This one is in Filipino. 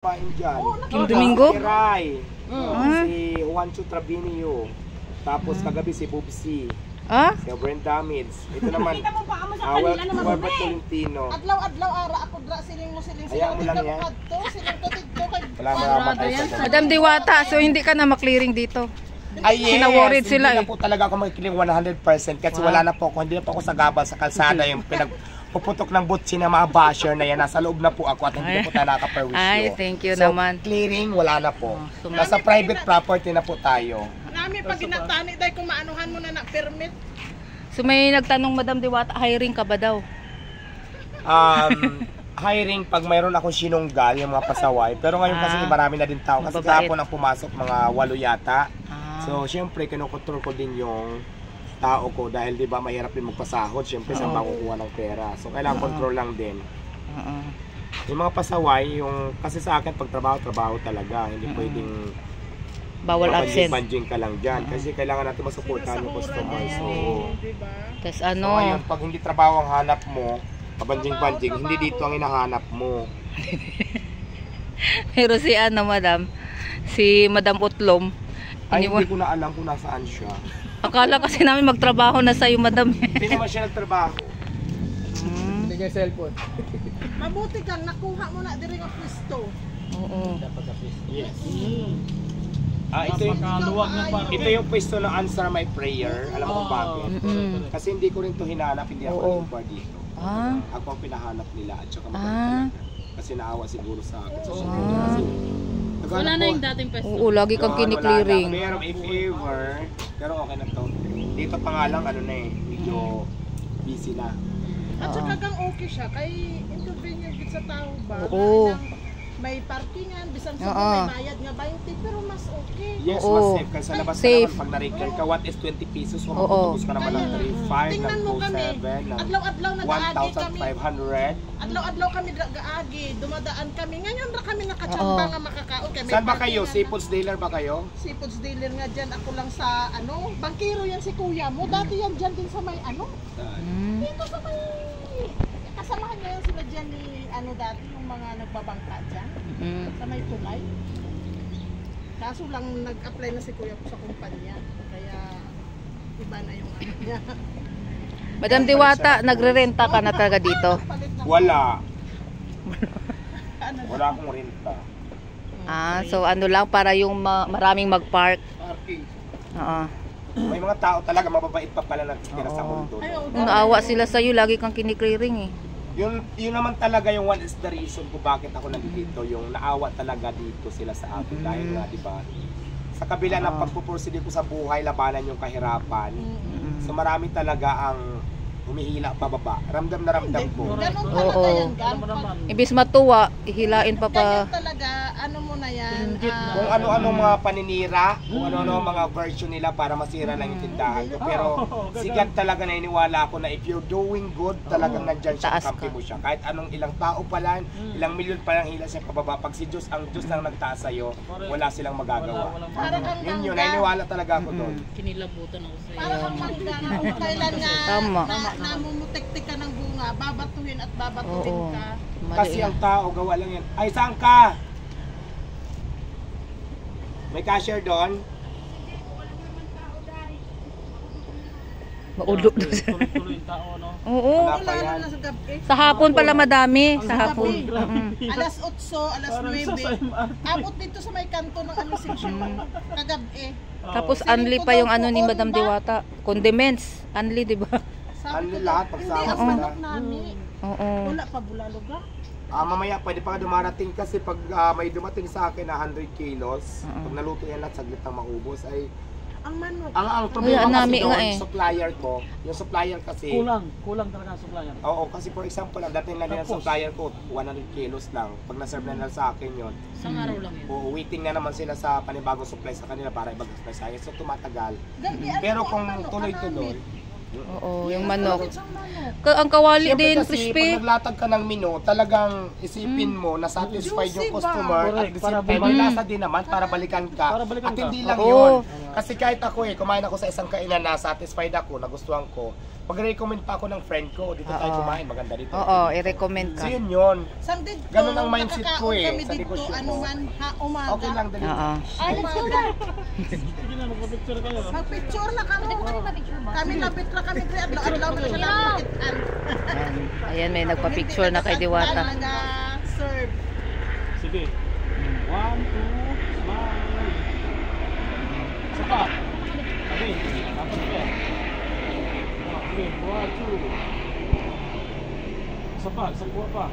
Pain dyan. Kim Domingo? Kiray. Si Juancho Trabinio. Tapos kagabi si Bubsy. Si Brenda Mids. Ito naman. Welcome Tolentino. Adlaw-adlaw ara ako dra siling mo siling. Ayaw mo lang yan. Wala mamatay sa dyan. Madam Diwata, so hindi ka na maklearing dito. Ay yes, Sinaworried sila hindi na po talaga ako makikiling 100% kasi wala na po ako, hindi na po ako sa gabal sa kalsada yung puputok ng butsi na mga basher na yan. Nasa loob na po ako at hindi na po tayo nakaka-perwisyo. Ay, thank you so, naman. Clearing, wala na po. Nasa private property na po tayo. Nami pag ginatani dahil kung maanuhan mo na permit. So may nagtanong Madam Diwata, hiring ka ba daw? Hiring pag mayroon akong sinunggal, yung mga pasaway. Pero ngayon kasi marami na din tao. Kasi tapon ang pumasok mga 8 yata. So, syempre, kinukontrol ko din yung tao ko dahil di ba mahirap din magpasahod. Syempre, saan ba kukuha ng pera? So, kailangan control lang din. Yung mga pasaway, yung kasi sa akin, pag trabaho talaga. Hindi pwedeng bawal absent. Banjing ka lang dyan. Kasi kailangan natin masuportahan yung customer. So, tas so, ngayon, pag hindi trabaho ang hanap mo, kabanjing-banjing, hindi dito ang hinahanap mo. Pero si Madam, si Madam Utlom, ay, hindi ko na alam kung nasaan siya. Akala kasi namin magtrabaho na sa'yo, Madam. Hindi naman siya nagtrabaho. Hindi niya cellphone. Mabuti kang nakuha mo na diri nga pwesto. Oo. Yes. Ito yung pwesto ng Answer My Prayer. Alam mo bakit? Kasi hindi ko rin to hinanap, hindi ako nagpa dito. Ako ang pinahanap nila at saka kasi naawa siguro sa akin. So, kasi wala na yung dating pwesto. Oo, lagi kang kiniklearing. Pero if ever, pero okay na to. Dito pa nga lang, medyo busy na. At saka kang okay siya, kay inconvenient sa tao ba? Oo. May parkingan, bisan sa may bayad nga 20, pero mas okay. Yes, mas safe. Kasi sa labas ka naman, pag na-record ka, what is 20 pesos? Kung magtutubos ka naman ng 3,500, ng 2,700, ng adlaw-adlaw nag-aagi kami. 1,500. Adlaw-adlaw kami nag-aagi, dumadaan kami. Ngayon ra kami nakachamba nga makakaon. Saan ba kayo? Seafoods dealer ba kayo? Seafoods dealer nga dyan. Ako lang sa, bangkero yan si kuya mo. Dati yan dyan din sa may, dito sa may, kasamahan niya yan sila dyan ni, dati, yung mga nagbabangka dyan. Sa may tulay. Kaso lang nag-apply na si kuya ko sa kumpanya. Kaya, iba na yung niya. Madam Diwata, nagre-renta ka na talaga dito? Wala. Wala akong renta. So lang para yung maraming mag-park. Parking. May mga tao talaga mababait pa pala nagtitira sa mundo. Naawa sila sa'yo, lagi kang kiniklearing eh. Yun naman talaga yung one is the reason kung bakit ako nandito. Yung naawa talaga dito sila sa akin. Dahil nga, di ba, sa kabila ng pagpupursige ko sa buhay, labanan yung kahirapan. So marami talaga ang humihila pababa. Ramdam na ramdam ko. Ganun talaga yan, Ibis matuwa, ihilain pa. Ganyan talaga, mo na yan. Kung ano-ano mga paninira, kung ano-ano mga version nila para masira lang yung tindahan ko. Pero sigat talaga naniniwala ako na if you're doing good, talagang nandyan siya, kampi mo siya. Kahit anong ilang tao pa lang, ilang milyon pa lang hila siya pababa. Pag si Diyos, ang Diyos lang nagtaas sa'yo, wala silang magagawa. Yun, naniniwala talaga ako doon. Kinilabutan ako sa'yo. Para kang mangga na kung kailan nga namumutik-tik ka ng bunga, babatuhin at babatuhin ka. Kasi ang tao, gawa lang yan. Ay, saan ka? May cashier doon? Maudlo doon. Tuloy-tuloy yung tao, no? Oo. Wala pa yan. Sa hapon pala madami. Sa hapon. Alas 8, alas 9. Abot dito sa may kanto ng section. Kagabi. Tapos unli pa yung ni Madam Diwata. Condiments. Unli, di ba? Unli lahat pagsama sila. Hindi, ang nami. Wala pa bulalog ha? Mamaya pwede pa dumarating kasi pag may dumating sa akin na 100 kilos, pag naluto yan lahat saglit ang maubos ay ang manok. Ang problema kasi doon, supplier ko, yung supplier kasi kulang talaga ang supplier. Oo, kasi for example, ang dating lang yung supplier ko 100 kilos lang. Pag na-serve na lang sa akin yun. Isang araw lang yun. Waiting na naman sila sa panibagong supply sa kanila para ibag-supply sa akin. So tumatagal. Pero kung tuloy-tuloy, Oo, yung manok. Ang kawali din, crispy. Pag naglatag ka ng menu, talagang isipin mo na satisfied yung customer at the same time, may lasa din naman para balikan ka. At hindi lang yun. Kasi kahit ako kumain ako sa isang kainan na satisfied ako, nagustuhan ko, pag-recommend pa ako ng friend ko, dito tayo Oo. kumain, maganda dito. Oo, i-recommend So ka. yun yun. Sang dito, Ganun ang mindset ko eh, kami sa dito, negosyo ano ko. man, umaga. Okay lang dali. Oo. Umaga. Sige na, magpa-picture kayo. Mag-picture na kami. Kami labit na kami. Adlaw na siya ng pakitaan. Ayan. Ayan, may nagpa-picture na kay Diwata. Serve. Sige. 1, 2, smile. Isa pa. Okay, tapos pa. Okay, 1, 2. Isa pa, isa pa.